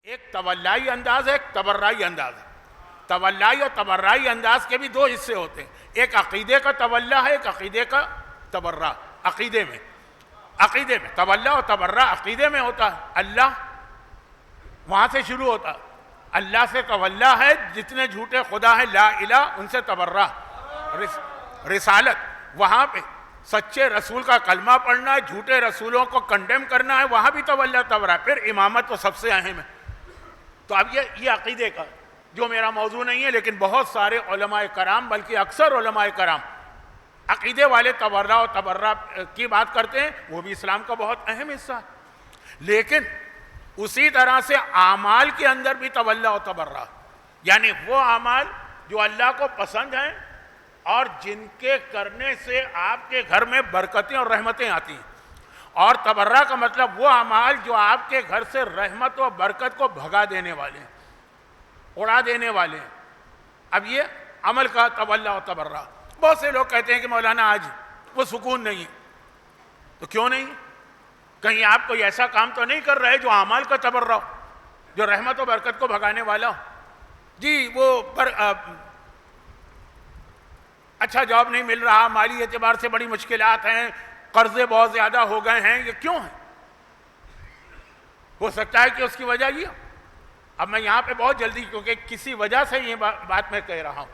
ایک تولائی انداز ہے، ایک تبرعی انداز ہے. تولائی اور تبرعی انداز کے بھی دو حصے ہوتے ہیں. ایک عقیدے کا تولا ہے، ایک عقیدے کا تبرع. عقیدے میں تولا اور تبرع عقیدے میں ہوتا ہے. اللہ وہاں سے شروع ہوتا ہے. اللہ سے تولا ہے، جتنے جھوٹے خدا ہیں لا الہ ان سے تبرع. رسالت وہاں پہ سچے رسول کا کلمہ پڑھنا ہے، جھوٹے رسولوں کو کنڈیم کرنا ہے، وہاں بھی تولا تبرع. پھر امامت تو سب سے اہم ہے. تو اب یہ عقیدے کا جو میرا موضوع نہیں ہے، لیکن بہت سارے علماء کرام بلکہ اکثر علماء کرام عقیدے والے تبرع و تبرع کی بات کرتے ہیں. وہ بھی اسلام کا بہت اہم حصہ ہے. لیکن اسی طرح سے اعمال کے اندر بھی تولا و تبرع، یعنی وہ اعمال جو اللہ کو پسند ہیں اور جن کے کرنے سے آپ کے گھر میں برکتیں اور رحمتیں آتی ہیں. اور تبرع کا مطلب وہ اعمال جو آپ کے گھر سے رحمت و برکت کو بھگا دینے والے ہیں، اڑا دینے والے ہیں. اب یہ عمل کا تولا و تبرع. بہت سے لوگ کہتے ہیں کہ مولانا آج وہ سکون نہیں. تو کیوں نہیں؟ کہیں آپ کوئی ایسا کام تو نہیں کر رہے جو اعمال کا تبرع ہو، جو رحمت و برکت کو بھگانے والا ہو؟ جی وہ اچھا جاب نہیں مل رہا، مالی اعتبار سے بڑی مشکلات ہیں، قرضے بہت زیادہ ہو گئے ہیں. یہ کیوں ہے؟ ہو سکتا ہے کہ اس کی وجہ یہ. اب میں یہاں پہ بہت جلدی، کیونکہ کسی وجہ سے یہ بات میں کہہ رہا ہوں،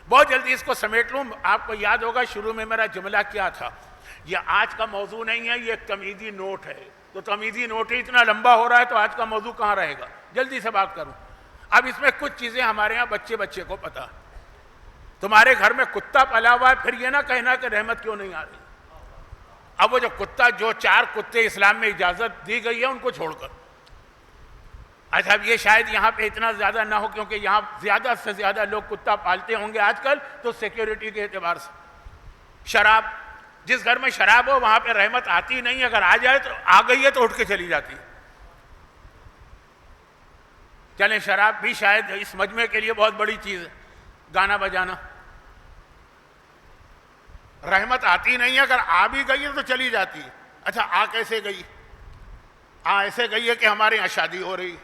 بہت جلدی اس کو سمیٹ لوں. آپ کو یاد ہوگا شروع میں میرا جملہ کیا تھا. یہ آج کا موضوع نہیں ہے، یہ ایک تمیزی نوٹ ہے. تو تمیزی نوٹ ہی اتنا لمبا ہو رہا ہے تو آج کا موضوع کہاں رہے گا؟ جلدی سے بات کروں. اب اس میں کچھ چیزیں ہمارے ہاں بچے کو پتا. تمہارے گھر میں کتا پلا ہوا ہے، پھر یہ نہ کہنا کہ رحمت کیوں نہیں آ رہی. اب وہ جو 4 کتے اسلام میں اجازت دی گئی ہے ان کو چھوڑ کر. اچھا اب یہ شاید یہاں پہ اتنا زیادہ نہ ہو، کیونکہ یہاں زیادہ سے زیادہ لوگ کتا پالتے ہوں گے آج کل، تو سیکیورٹی کے اعتبار سے. شراب، جس گھر میں شراب ہو وہاں پہ رحمت آتی نہیں. اگر آ جائے تو آ گئی ہے تو اٹھ کے چلی جاتی ہے. چلیں شراب بھی شاید اس مجمع کے لیے بہت بڑی چیز ہے. گانا بجانا، رحمت آتی نہیں ہے. اگر آ بھی گئی ہے تو چلی جاتی ہے. اچھا آ کیسے گئی؟ ایسے گئی ہے کہ ہمارے یہاں شادی ہو رہی،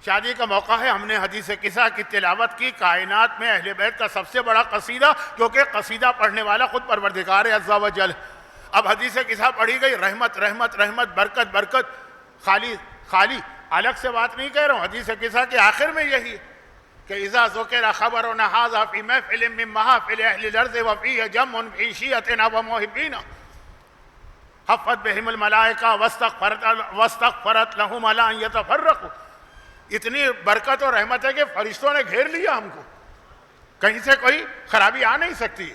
شادی کا موقع ہے، ہم نے حدیث قصہ کی تلاوت کی. کائنات میں اہل بیت کا سب سے بڑا قصیدہ، کیونکہ قصیدہ پڑھنے والا خود پروردگار عز و جل. اب حدیث قصہ پڑھی گئی، رحمت رحمت رحمت، برکت برکت. خالی الگ سے بات نہیں کہہ رہا ہوں. حدیث قصہ کے آخر میں یہی کہ اذا ذکر خبرنا ھذا فی محفل من محافل اہل الارض وفیہ جمع فی شیعتنا ومحبینا حفت بہم الملائکہ واستغفرت لہم الا ان یتفرقوا. اتنی برکت اور رحمت ہے کہ فرشتوں نے گھیر لیا ہم کو، کہیں سے کوئی خرابی آ نہیں سکتی.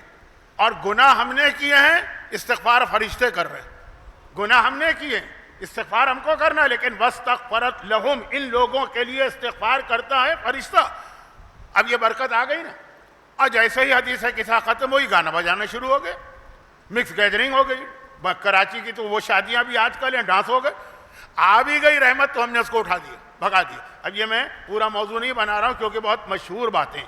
اور گناہ ہم نے کیے ہیں، استغفار فرشتے کر رہے ہیں. گناہ ہم نے کیے ہیں، استغفار ہم کو کرنا ہے، لیکن واستغفرت لہم، ان لوگوں کے لیے استغفار کرتا ہے فرشتہ. اب یہ برکت آ گئی نا. اور جیسے ہی حدیث قصہ ختم ہوئی، گانا بجانا شروع ہو گئے، مکس گیدرنگ ہو گئی. کراچی کی تو وہ شادیاں بھی آج کل ہیں، ڈانس ہو گئے. آ بھی گئی رحمت تو ہم نے اس کو اٹھا دیا، بھگا دیا. اب یہ میں پورا موضوع نہیں بنا رہا ہوں کیونکہ بہت مشہور باتیں،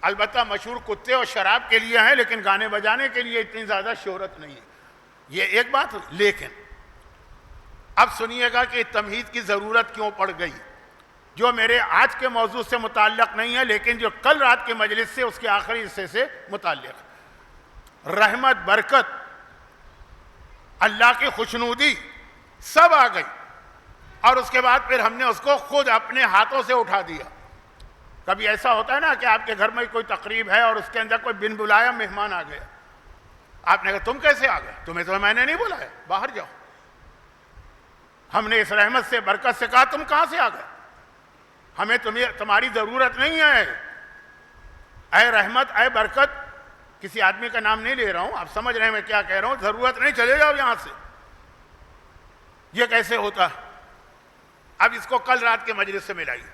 البتہ مشہور کتے اور شراب کے لیے ہیں، لیکن گانے بجانے کے لیے اتنی زیادہ شہرت نہیں ہے. یہ ایک بات. لیکن اب سنیے گا کہ تمہید کی ضرورت کیوں پڑ گئی، جو میرے آج کے موضوع سے متعلق نہیں ہے، لیکن جو کل رات کے مجلس سے اس کے آخری حصے سے متعلق ہے. رحمت، برکت، اللہ کی خوشنودی سب آ گئی، اور اس کے بعد پھر ہم نے اس کو خود اپنے ہاتھوں سے اٹھا دیا. کبھی ایسا ہوتا ہے نا کہ آپ کے گھر میں کوئی تقریب ہے اور اس کے اندر کوئی بن بلایا مہمان آ گیا. آپ نے کہا تم کیسے آ گئے؟ تمہیں تو میں نے نہیں بلایا، باہر جاؤ. ہم نے اس رحمت سے، برکت سے کہا تم کہاں سے آ گئے؟ ہمیں تمہاری ضرورت نہیں ہے. اے رحمت، اے برکت، کسی آدمی کا نام نہیں لے رہا ہوں، آپ سمجھ رہے ہیں میں کیا کہہ رہا ہوں. ضرورت نہیں، چلے جاؤ یہاں سے. یہ کیسے ہوتا؟ اب اس کو کل رات کے مجلس سے ملائیے.